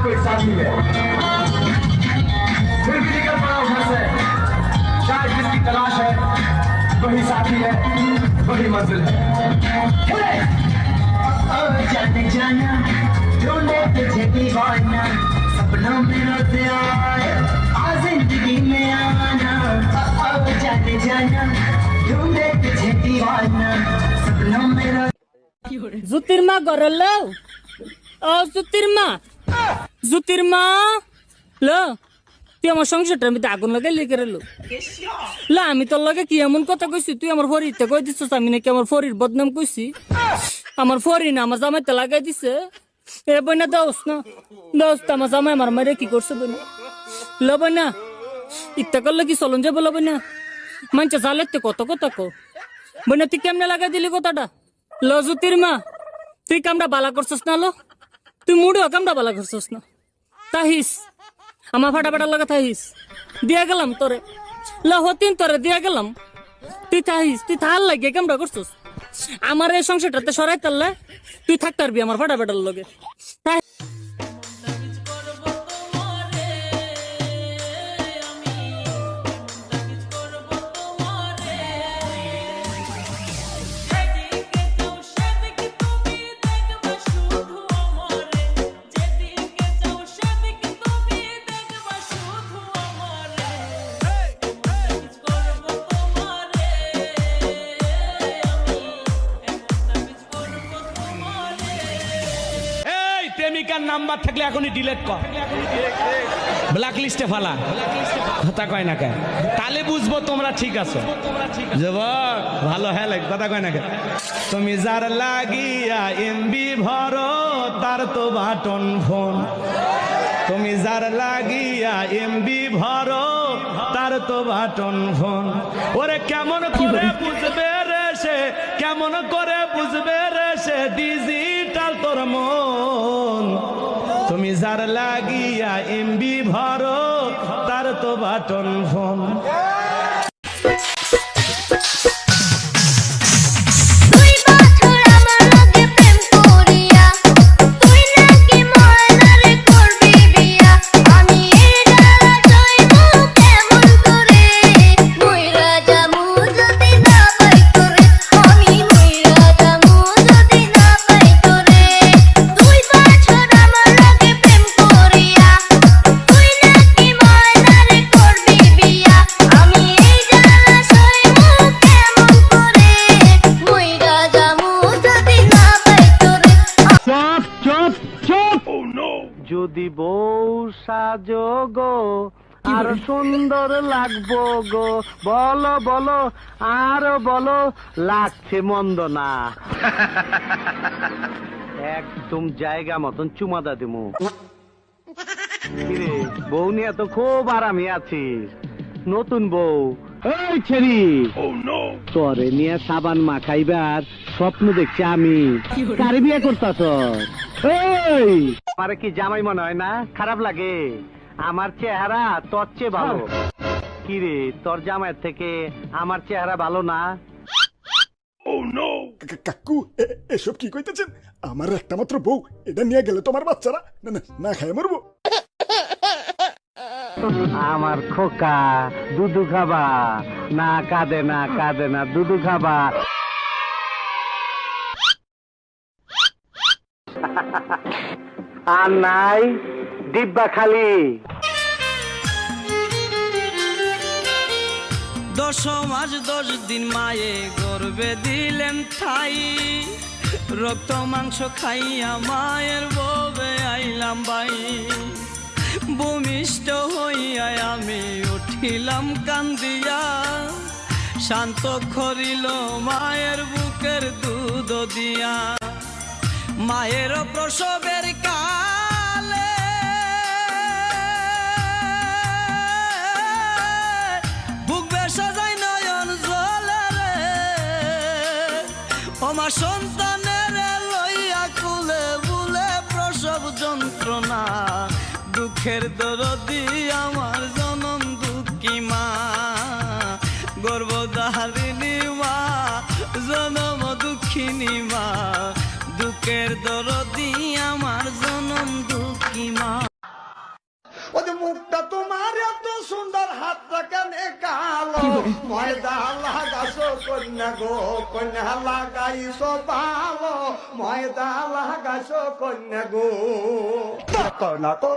कोई साथी है फिर भी निकल पड़ा घर से शायद जिसकी तलाश है वही साथी है वही मंजिल है जाने जाना ढूंढे तुझे दीवाना सपनों में रोते आए आ जिंदगी में आना जाने जाना ढूंढे तुझे दीवाना सपनों में জ্যোতির্মা গরল ও জ্যোতির্মা ল তুই আমার সংসারটার মধ্যে আগুন লাগাই লেগে রেলো ল আমি তোর লগে কি এমন কথা কইছি তুই আমার ফরিতে কই দিছিস আমি নাকি আমার ফরির বদনাম কইছি আমার ফরি না আমার জামাইতে লাগাই দিছে এ বইনা দোস্ত আমার জামাই আমার মারে কি করছে বইনা ল বইনা ইত্যা করলে কি চলন যাবো ল বইনা মানছে জালেতে কত কথা কো বইনা তুই কেমনে লাগাই দিলি কথাটা ল জ্যোতির্মা তুই কামটা বালা করছিস না লো তুই মুড়েও কামটা বালা করছিস না তাহিস আমার ফাটা লাগা থাহিস দিয়া গেলাম তোরে ল হতিন তোরে দিয়া গেলাম তুই থাহিস তুই থাল লাগে কামটা করছিস আমার এই সংসারটাতে সরাই তারলে তুই থাকতে পারবি আমার ফাটার লগে প্রেমিকার নাম্বার থাকলে এখনই ডিলিট কর ব্ল্যাক লিস্টে ফালা কথা কয় না কেন তাহলে বুঝবো তোমরা ঠিক আছো যুবক ভালো হ্যাঁ কথা কয় না কেন তুমি যার লাগিয়া এমবি ভরো তার তো বাটন ফোন তুমি যার লাগিয়া এমবি ভরো তার তো বাটন ফোন ওরে কেমন করে বুঝবে রে সে কেমন করে বুঝবে রে সে ডিজিটাল তোর মন তুমি যার লাগিয়া এমবি ভরো তার তো বাটন ফোন যদি বউ সাজো গো আর সুন্দর লাগবো গো বলো বলো আর বলো লাগছে মন্দ না একদম জায়গা মতন চুমাদা দিমু বউ নিয়ে তো খুব আরামে আছিস নতুন বউ এই ছেড়ি তোরে নিয়ে সাবান মাখাইবার স্বপ্ন দেখছি আমি কারে বিয়ে করতাছ এই আমারে কি জামাই মনে হয় না খারাপ লাগে আমার চেহারা তোর চেয়ে ভালো কি রে তোর জামাইয়ের থেকে আমার চেহারা ভালো না কাকু এসব কি কইতেছেন আমার একটা মাত্র বউ এটা নিয়ে গেলে তোমার বাচ্চারা না না না খায় মরবো আমার খোকা দুধু খাবা না কাঁদে না দুধু খাবা আর নাই ডিব্বা খালি 10 মাস 10 দিন মায়ে গর্ভে দিলেন ঠাই রক্ত মাংস খাইয়া মায়ের ববে আইলাম বাই ভূমিষ্ঠ হইয়া আমি উঠিলাম কান্দিয়া শান্ত করিল মায়ের বুকের দুধ দিয়া মায়ের প্রসবের কালে বুক বেসা যায় নয়ন জলে আমার সন্তানের লইয়া কুলে বুলে প্রসব যন্ত্রণা দুঃখের দরদি আমার জনম দুঃখী মা গর্ভধারিণী মা জনম দুঃখিনী মা দুঃখের দরদি আমার জনম দুঃখী মা। মুখটা তোমার এত সুন্দর, হাতটা কেনে কালো, ময়দা লাগাইছো কন্যা গো, কন্যা লাগাইছো ভালো, ময়দা লাগাইছো কন্যা গো। কন্যা তো